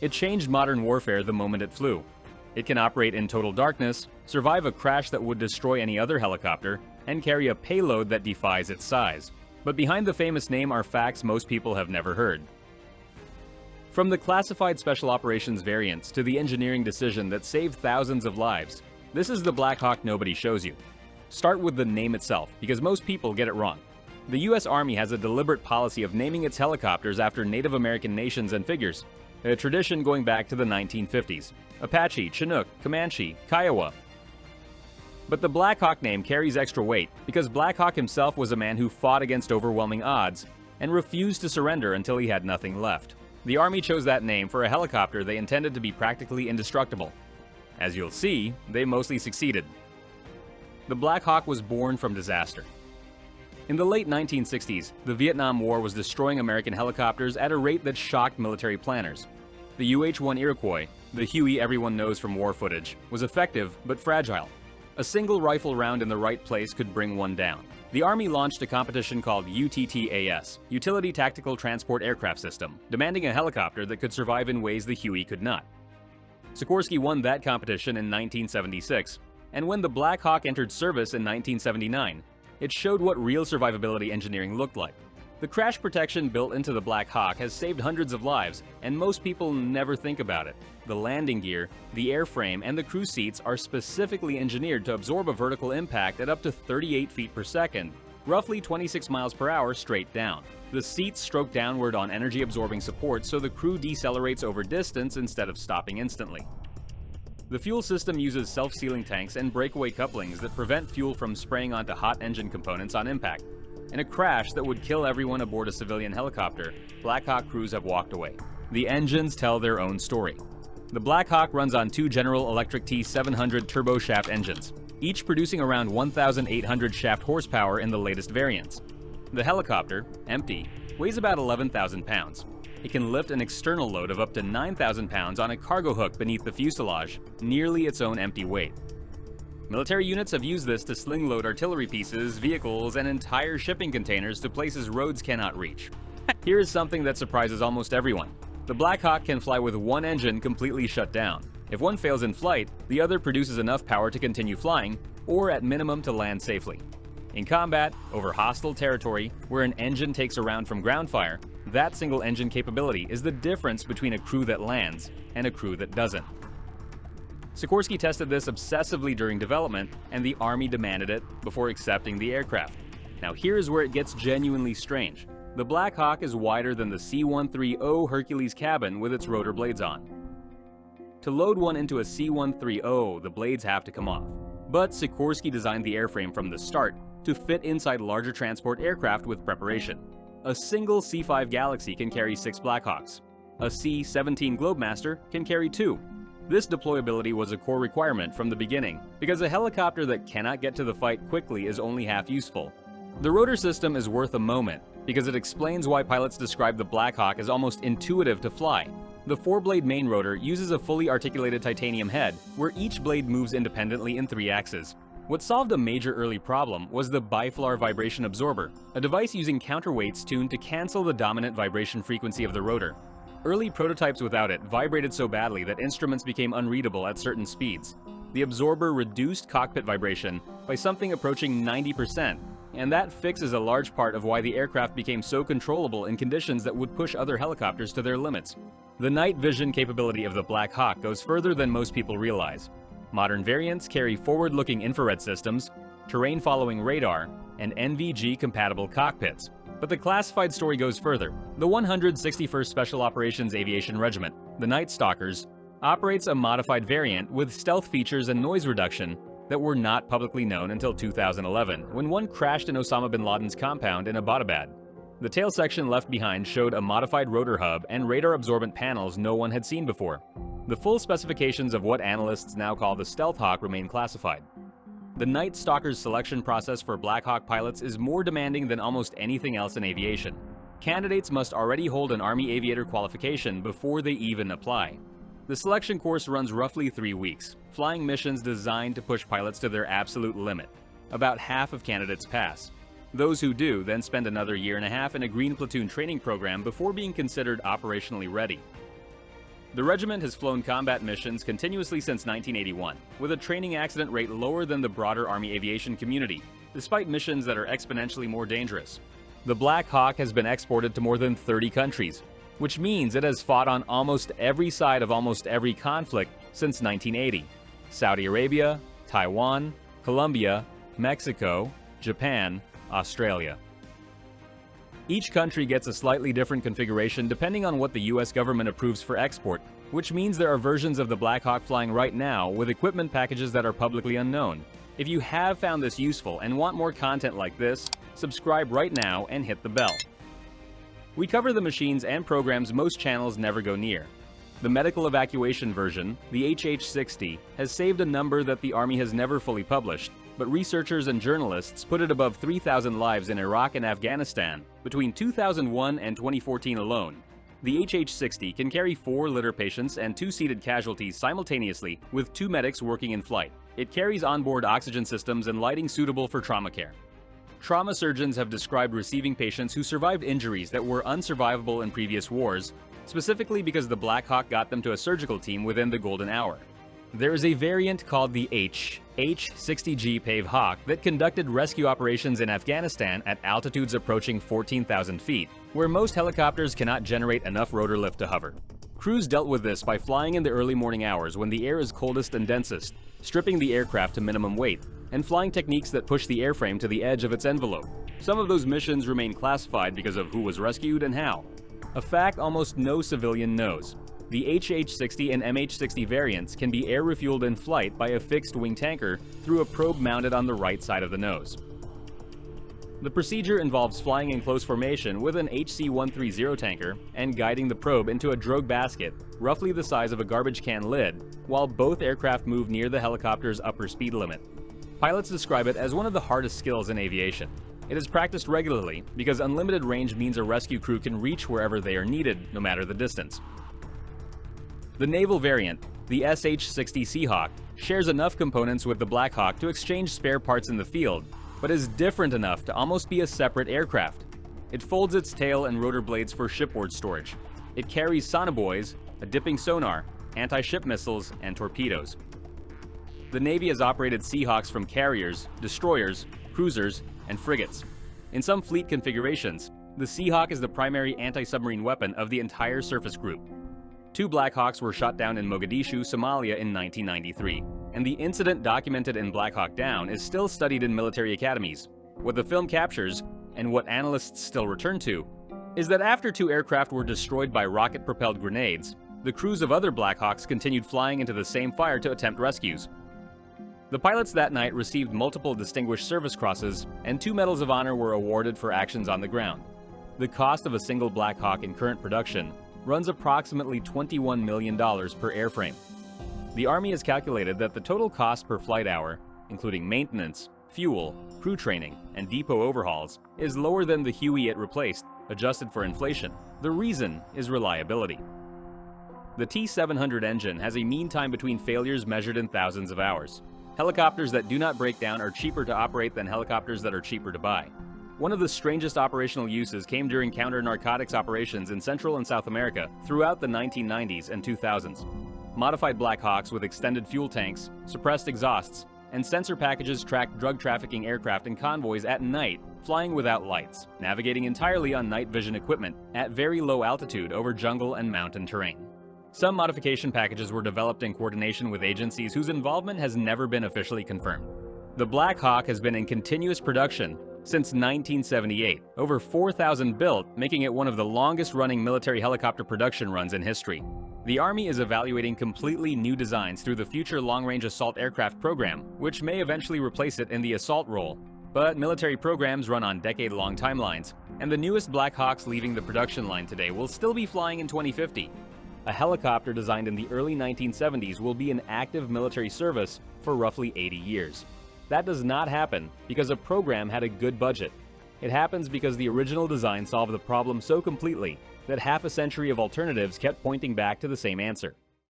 It changed modern warfare the moment it flew. It can operate in total darkness, survive a crash that would destroy any other helicopter, and carry a payload that defies its size. But behind the famous name are facts most people have never heard. From the classified special operations variants to the engineering decision that saved thousands of lives, this is the Black Hawk nobody shows you. Start with the name itself, because most people get it wrong. The US Army has a deliberate policy of naming its helicopters after Native American nations and figures, a tradition going back to the 1950s. Apache, Chinook, Comanche, Kiowa. But the Black Hawk name carries extra weight because Black Hawk himself was a man who fought against overwhelming odds and refused to surrender until he had nothing left. The Army chose that name for a helicopter they intended to be practically indestructible. As you'll see, they mostly succeeded. The Black Hawk was born from disaster. In the late 1960s, the Vietnam War was destroying American helicopters at a rate that shocked military planners. The UH-1 Iroquois, the Huey everyone knows from war footage, was effective but fragile. A single rifle round in the right place could bring one down. The Army launched a competition called UTTAS, Utility Tactical Transport Aircraft System, demanding a helicopter that could survive in ways the Huey could not. Sikorsky won that competition in 1976, and when the Black Hawk entered service in 1979, it showed what real survivability engineering looked like. The crash protection built into the Black Hawk has saved hundreds of lives, and most people never think about it. The landing gear, the airframe, and the crew seats are specifically engineered to absorb a vertical impact at up to 38 feet per second, roughly 26 miles per hour straight down. The seats stroke downward on energy-absorbing support so the crew decelerates over distance instead of stopping instantly. The fuel system uses self-sealing tanks and breakaway couplings that prevent fuel from spraying onto hot engine components on impact. In a crash that would kill everyone aboard a civilian helicopter, Black Hawk crews have walked away. The engines tell their own story. The Black Hawk runs on two General Electric T700 turboshaft engines, each producing around 1,800 shaft horsepower in the latest variants. The helicopter, empty, weighs about 11,000 pounds. It can lift an external load of up to 9,000 pounds on a cargo hook beneath the fuselage, nearly its own empty weight. Military units have used this to sling load artillery pieces, vehicles, and entire shipping containers to places roads cannot reach. Here is something that surprises almost everyone. The Black Hawk can fly with one engine completely shut down. If one fails in flight, the other produces enough power to continue flying, or at minimum to land safely. In combat, over hostile territory, where an engine takes a round from ground fire, that single engine capability is the difference between a crew that lands and a crew that doesn't. Sikorsky tested this obsessively during development, and the Army demanded it before accepting the aircraft. Now here's where it gets genuinely strange. The Black Hawk is wider than the C-130 Hercules cabin with its rotor blades on. To load one into a C-130, the blades have to come off. But Sikorsky designed the airframe from the start to fit inside larger transport aircraft with preparation. A single C-5 Galaxy can carry 6 Black Hawks. A C-17 Globemaster can carry 2. This deployability was a core requirement from the beginning, because a helicopter that cannot get to the fight quickly is only half useful. The rotor system is worth a moment, because it explains why pilots describe the Black Hawk as almost intuitive to fly. The 4-blade main rotor uses a fully articulated titanium head, where each blade moves independently in 3 axes. What solved a major early problem was the biflar vibration absorber, a device using counterweights tuned to cancel the dominant vibration frequency of the rotor. Early prototypes without it vibrated so badly that instruments became unreadable at certain speeds. The absorber reduced cockpit vibration by something approaching 90%, and that fix is a large part of why the aircraft became so controllable in conditions that would push other helicopters to their limits. The night vision capability of the Black Hawk goes further than most people realize. Modern variants carry forward-looking infrared systems, terrain-following radar, and NVG-compatible cockpits. But the classified story goes further. The 161st Special Operations Aviation Regiment, the Night Stalkers, operates a modified variant with stealth features and noise reduction that were not publicly known until 2011, when one crashed in Osama bin Laden's compound in Abbottabad. The tail section left behind showed a modified rotor hub and radar-absorbent panels no one had seen before. The full specifications of what analysts now call the Stealth Hawk remain classified. The Night Stalker's selection process for Black Hawk pilots is more demanding than almost anything else in aviation. Candidates must already hold an Army Aviator qualification before they even apply. The selection course runs roughly 3 weeks, flying missions designed to push pilots to their absolute limit. About half of candidates pass. Those who do then spend another 1.5 years in a Green Platoon training program before being considered operationally ready. The regiment has flown combat missions continuously since 1981, with a training accident rate lower than the broader Army aviation community, despite missions that are exponentially more dangerous. The Black Hawk has been exported to more than 30 countries, which means it has fought on almost every side of almost every conflict since 1980. Saudi Arabia, Taiwan, Colombia, Mexico, Japan, Australia. Each country gets a slightly different configuration depending on what the US government approves for export, which means there are versions of the Black Hawk flying right now with equipment packages that are publicly unknown. If you have found this useful and want more content like this, subscribe right now and hit the bell. We cover the machines and programs most channels never go near. The medical evacuation version, the HH-60, has saved a number that the Army has never fully published, but researchers and journalists put it above 3,000 lives in Iraq and Afghanistan between 2001 and 2014 alone. The HH-60 can carry 4 litter patients and 2 seated casualties simultaneously with 2 medics working in flight. It carries onboard oxygen systems and lighting suitable for trauma care. Trauma surgeons have described receiving patients who survived injuries that were unsurvivable in previous wars, specifically because the Black Hawk got them to a surgical team within the golden hour. There is a variant called the H-60G Pave Hawk that conducted rescue operations in Afghanistan at altitudes approaching 14,000 feet, where most helicopters cannot generate enough rotor lift to hover. Crews dealt with this by flying in the early morning hours when the air is coldest and densest, stripping the aircraft to minimum weight, and flying techniques that push the airframe to the edge of its envelope. Some of those missions remain classified because of who was rescued and how. A fact almost no civilian knows. The HH-60 and MH-60 variants can be air-refueled in flight by a fixed-wing tanker through a probe mounted on the right side of the nose. The procedure involves flying in close formation with an HC-130 tanker and guiding the probe into a drogue basket, roughly the size of a garbage can lid, while both aircraft move near the helicopter's upper speed limit. Pilots describe it as one of the hardest skills in aviation. It is practiced regularly because unlimited range means a rescue crew can reach wherever they are needed, no matter the distance. The naval variant, the SH-60 Seahawk, shares enough components with the Black Hawk to exchange spare parts in the field, but is different enough to almost be a separate aircraft. It folds its tail and rotor blades for shipboard storage. It carries sonobuoys, a dipping sonar, anti-ship missiles, and torpedoes. The Navy has operated Seahawks from carriers, destroyers, cruisers, and frigates. In some fleet configurations, the Seahawk is the primary anti-submarine weapon of the entire surface group. 2 Black Hawks were shot down in Mogadishu, Somalia in 1993, and the incident documented in Black Hawk Down is still studied in military academies. What the film captures, and what analysts still return to, is that after 2 aircraft were destroyed by rocket-propelled grenades, the crews of other Black Hawks continued flying into the same fire to attempt rescues. The pilots that night received multiple Distinguished Service Crosses, and 2 Medals of Honor were awarded for actions on the ground. The cost of a single Black Hawk in current production runs approximately $21 million per airframe. The Army has calculated that the total cost per flight hour, including maintenance, fuel, crew training, and depot overhauls, is lower than the Huey it replaced, adjusted for inflation. The reason is reliability. The T-700 engine has a mean time between failures measured in thousands of hours. Helicopters that do not break down are cheaper to operate than helicopters that are cheaper to buy. One of the strangest operational uses came during counter-narcotics operations in Central and South America throughout the 1990s and 2000s. Modified Black Hawks with extended fuel tanks, suppressed exhausts, and sensor packages tracked drug trafficking aircraft and convoys at night, flying without lights, navigating entirely on night vision equipment at very low altitude over jungle and mountain terrain. Some modification packages were developed in coordination with agencies whose involvement has never been officially confirmed. The Black Hawk has been in continuous production since 1978, over 4,000 built, making it one of the longest-running military helicopter production runs in history. The Army is evaluating completely new designs through the Future Long-Range Assault Aircraft program, which may eventually replace it in the assault role. But military programs run on decade-long timelines, and the newest Black Hawks leaving the production line today will still be flying in 2050. A helicopter designed in the early 1970s will be in active military service for roughly 80 years. That does not happen because a program had a good budget. It happens because the original design solved the problem so completely that half a century of alternatives kept pointing back to the same answer.